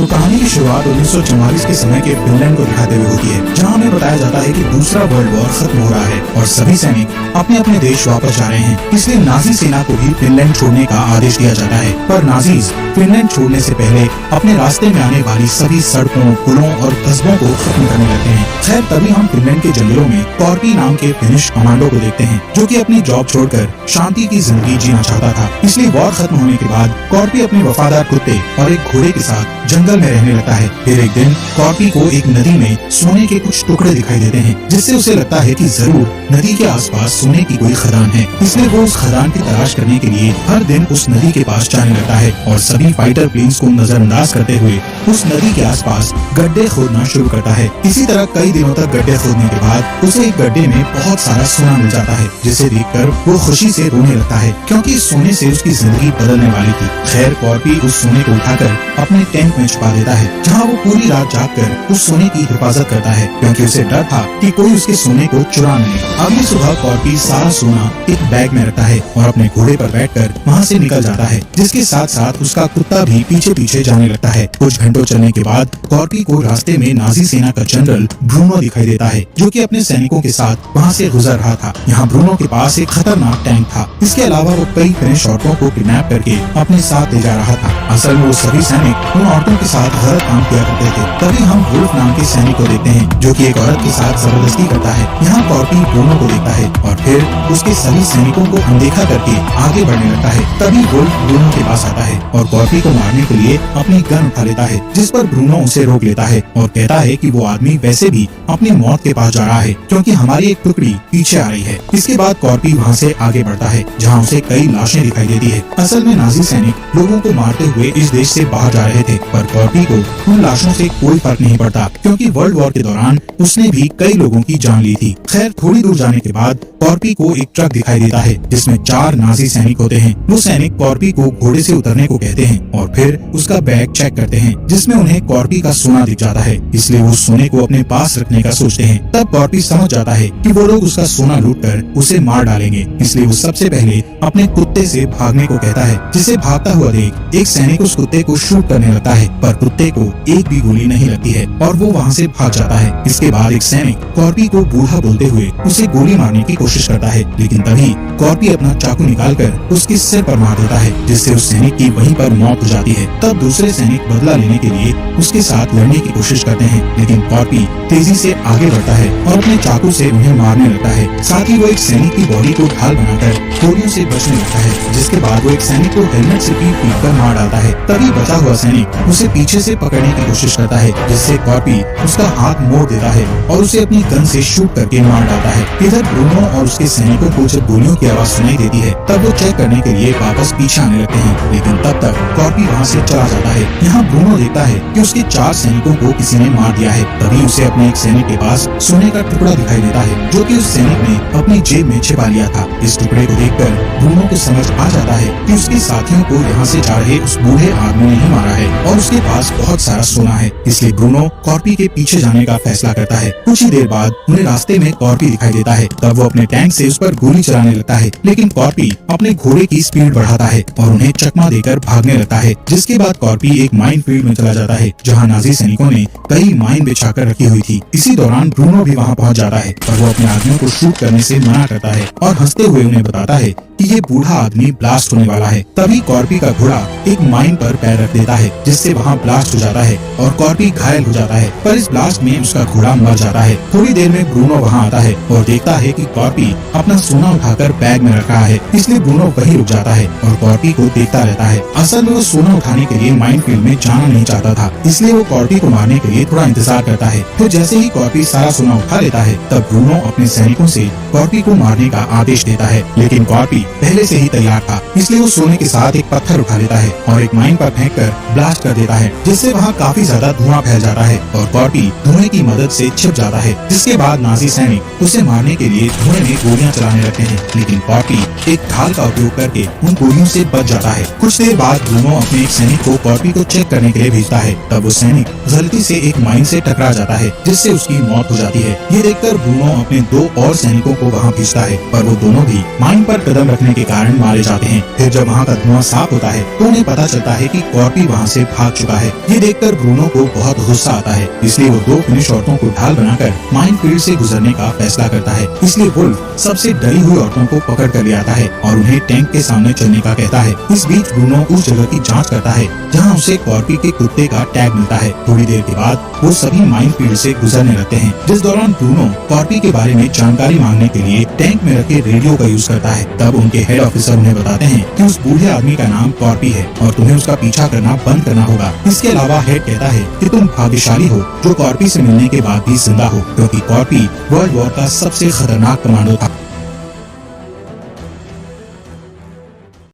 तो कहानी की शुरुआत 1944 के समय के फिनलैंड को दिखाते हुए होती है, जहां हमें बताया जाता है कि दूसरा वर्ल्ड वॉर खत्म हो रहा है और सभी सैनिक अपने अपने देश वापस जा रहे हैं। इसलिए नाजी सेना को भी फिनलैंड छोड़ने का आदेश दिया जाता है, पर नाजीज फिनलैंड छोड़ने से पहले अपने रास्ते में आने वाली सभी सड़कों, पुलों और कस्बों को खत्म करने लगते हैं। खैर, तभी हम फिनलैंड के जंगलों में कॉर्पी नाम के फिनिश कमांडो को देखते हैं, जो कि अपनी जॉब छोड़कर शांति की जिंदगी जीना चाहता था। इसलिए वॉर खत्म होने के बाद कॉर्पी अपने वफादार कुत्ते और एक घोड़े के साथ जंगल में रहने लगता है। फिर एक दिन कॉर्पी को एक नदी में सोने के कुछ टुकड़े दिखाई देते हैं, जिससे उसे लगता है कि जरूर नदी के आसपास सोने की कोई खदान है। इसलिए वो उस खदान की तलाश करने के लिए हर दिन उस नदी के पास जाने लगता है और सभी फाइटर प्लेन्स को नजरअंदाज करते हुए उस नदी के आसपास गड्ढे खोदना शुरू करता है। इसी तरह कई दिनों तक गड्ढे खोदने के बाद उसे एक गड्ढे में बहुत सारा सोना मिल जाता है, जिसे देखकर वो खुशी से रोने लगता है, क्योंकि इस सोने से उसकी जिंदगी बदलने वाली थी। खैर, कॉर्पी उस सोने को उठाकर अपने टेंट में छुपा देता है, जहाँ वो पूरी रात जागकर उस सोने की हिफाजत करता है, क्योंकि उसे डर था कि कोई उसके सोने को चुरा न ले। अगली सुबह कॉर्पी सारा सोना एक बैग में रखता है और अपने घोड़े पर बैठकर वहाँ से निकल जाता है, जिसके साथ साथ उसका कुत्ता भी पीछे पीछे जाने लगता है। कुछ घंटों चलने के बाद कॉर्पी को रास्ते में नाजी सेना का जनरल ब्रूनो दिखाई देता है, जो कि अपने सैनिकों के साथ वहाँ से गुजर रहा था। यहाँ ब्रूनो के पास एक खतरनाक टैंक था। इसके अलावा वो कई फिनिश औरतों को किडनैप करके अपने साथ ले जा रहा था। असल में वो सभी सैनिक उन औरतों के साथ गलत काम किया करते थे। तभी हम वुल्फ नाम के सैनिक को देखते हैं, जो कि एक औरत के साथ जबरदस्ती करता है। यहाँ कॉर्पी ब्रूनो को देखता है और फिर उसके सभी सैनिकों को अनदेखा करके आगे बढ़ने लगता है। तभी वुल्फ ब्रूनो के पास आता है और कॉर्पी को मारने के लिए अपनी गन उठा लेता है, जिस पर ब्रूनो उसे रोक लेता है और कहता है कि वो आदमी वैसे भी अपनी मौत के पास जा रहा है, क्योंकि हमारी एक टुकड़ी पीछे आ रही है। इसके बाद कॉर्पी वहाँ से आगे बढ़ता है, जहाँ उसे कई लाशें दिखाई देती है। असल में नाजी सैनिक लोगों को मारते हुए इस देश से बाहर जा रहे थे, पर कॉर्पी को उन लाशों से कोई फर्क नहीं पड़ता, क्योंकि वर्ल्ड वॉर के दौरान उसने भी कई लोगों की जान ली थी। खैर, थोड़ी दूर जाने के बाद कॉर्पी को एक ट्रक दिखाई देता है, जिसमें 4 नाजी सैनिक होते हैं। वो सैनिक कॉर्पी को घोड़े से उतरने को कहते हैं और फिर उसका बैग चेक करते हैं, जिसमें उन्हें कॉर्पी का सोना दिख जाता है। इसलिए वो सोने को अपने पास रखने का सोचते हैं। तब कॉर्पी समझ जाता है कि वो लोग उसका सोना लूटकर उसे मार डालेंगे। इसलिए वो सबसे पहले अपने कुत्ते से भागने को कहता है, जिसे भागता हुआ देख एक सैनिक उस कुत्ते को शूट करने लगता है, पर कुत्ते को एक भी गोली नहीं लगती है और वो वहाँ से भाग जाता है। इसके बाद एक सैनिक कॉर्पी को बूढ़ा बोलते हुए उसे गोली मारने की कोशिश करता है, लेकिन तभी कॉर्पी अपना चाकू निकालकर उसके सिर पर मार देता है, जिससे उस सैनिक की वहीं पर मौत हो जाती है। तब दूसरे सैनिक बदला लेने के लिए उसके साथ लड़ने की कोशिश करते हैं, लेकिन कॉर्पी तेजी से आगे बढ़ता है और अपने चाकू से उन्हें मारने लगता है। साथ ही वो एक सैनिक की बॉडी को ढाल बनाकर गोलियों से बचने लगता है, जिसके बाद वो एक सैनिक को हेलमेट से पीट कर मार डालता है। तभी बचा हुआ सैनिक उसे पीछे से पकड़ने की कोशिश करता है, जिससे कॉर्पी उसका हाथ मोड़ देता है और उसे अपनी गन से शूट करके मार डालता है। इधर ब्रूनो और उसके सैनिकों को जब गोलियों की आवाज सुनाई देती है, तब वो चेक करने के लिए वापस पीछे आने लगते हैं, लेकिन तब तक कॉर्पी वहाँ से चला जाता है। यहाँ ब्रूनो देखता है कि उसके 4 सैनिकों को किसी ने मार दिया है। तभी उसे अपने एक सैनिक के पास सोने का टुकड़ा दिखाई देता है, जो कि उस सैनिक ने अपनी जेब में छिपा लिया था। इस टुकड़े को देखकर ब्रूनो को समझ आ जाता है कि उसके साथियों को यहाँ से जा रहे उस बूढ़े आदमी ने ही मारा है और उसके पास बहुत सारा सोना है। इसलिए ब्रूनो कॉर्पी के पीछे जाने का फैसला करता है। कुछ ही देर बाद उन्हें रास्ते में कॉर्पी दिखाई देता है। तब वो अपने टैंक से उस पर गोली चलाने लगता है, लेकिन कॉर्पी अपने घोड़े की स्पीड बढ़ाता है और उन्हें चकमा देकर भागने लगता है। जिसके बाद कॉर्पी एक माइन फील्ड में चला जाता है, जहाँ नाजी सैनिकों ने कई माइन बिछाकर रखी हुई थी। इसी दौरान ब्रूनो भी वहाँ पहुँच जाता है, पर वो अपने आदमियों को शूट करने से मना करता है और हंसते हुए उन्हें बताता है कि ये बूढ़ा आदमी ब्लास्ट होने वाला है। तभी कॉर्पी का घोड़ा एक माइन पर पैर रख देता है, जिससे वहाँ ब्लास्ट हो जाता है और कॉर्पी घायल हो जाता है, पर इस ब्लास्ट में उसका घोड़ा मर जाता है। थोड़ी देर में ब्रूनो वहाँ आता है और देखता है कि कॉर्पी अपना सोना उठाकर बैग में रखा है। इसलिए ब्रूनो वहीं रुक जाता है और कॉर्पी को देखता रहता है। असल में वो सोना उठाने के लिए माइन फील्ड में जाना नहीं चाहता था, इसलिए वो कॉर्पी को मारने के लिए थोड़ा इंतजार करता है। तो जैसे ही कॉर्पी सारा सोना उठा लेता है, तब ब्रूनो अपने सैनिकों से कॉर्पी को मारने का आदेश देता है, लेकिन कॉर्पी पहले से ही तैयार था। इसलिए वो सोने के साथ एक पत्थर उठा लेता है और एक माइन पर फेंककर ब्लास्ट कर देता है, जिससे वहाँ काफी ज्यादा धुआं फैल जाता है और कॉर्पी धुएं की मदद से छिप जाता है। जिसके बाद नाजी सैनिक उसे मारने के लिए धुएं में गोलियां चलाने लगते हैं, लेकिन कॉर्पी एक ढाल का उपयोग करके उन गोलियों से बच जाता है। कुछ देर बाद ब्रूनो अपने एक सैनिक को कॉर्पी को चेक करने के लिए भेजता है। तब वो सैनिक गलती से एक माइन से टकरा जाता है जिससे उसकी मौत हो जाती है। ये देखकर ब्रूनो अपने 2 और सैनिकों को वहाँ भेजता है, पर वो दोनों भी माइन पर कदम रखने के कारण मारे जाते हैं। फिर जब वहाँ का धुआं साफ होता है तो उन्हें पता चलता है कि कॉर्पी वहाँ से भाग चुका है। ये देखकर ब्रूनो को बहुत गुस्सा आता है, इसलिए वो 2 फिनिश औरतों को ढाल बनाकर माइन फील्ड से गुजरने का फैसला करता है। इसलिए वुल्फ सबसे डरी हुई औरतों को पकड़ कर ले आता है और उन्हें टैंक के सामने चलने का कहता है। इस बीच ब्रूनो उस जगह की जांच करता है जहां उसे कॉर्पी के कुत्ते का टैग मिलता है। थोड़ी देर के बाद वो सभी माइन फील्ड से गुजरने लगते हैं, जिस दौरान ब्रूनो कॉर्पी के बारे में जानकारी मांगने के लिए टैंक में रखे रेडियो का यूज करता है। तब उनके हेड ऑफिसर उन्हें बताते हैं कि उस बूढ़े आदमी का नाम कॉर्पी है और तुम्हें उसका पीछा करना बंद करना होगा। इसके अलावा हेड कहता है कि तुम भाग्यशाली हो जो कॉर्पी से मिलने के बाद भी जिंदा हो, क्योंकि कॉर्पी वर्ल्ड वॉर का सबसे खतरनाक कमांडो था।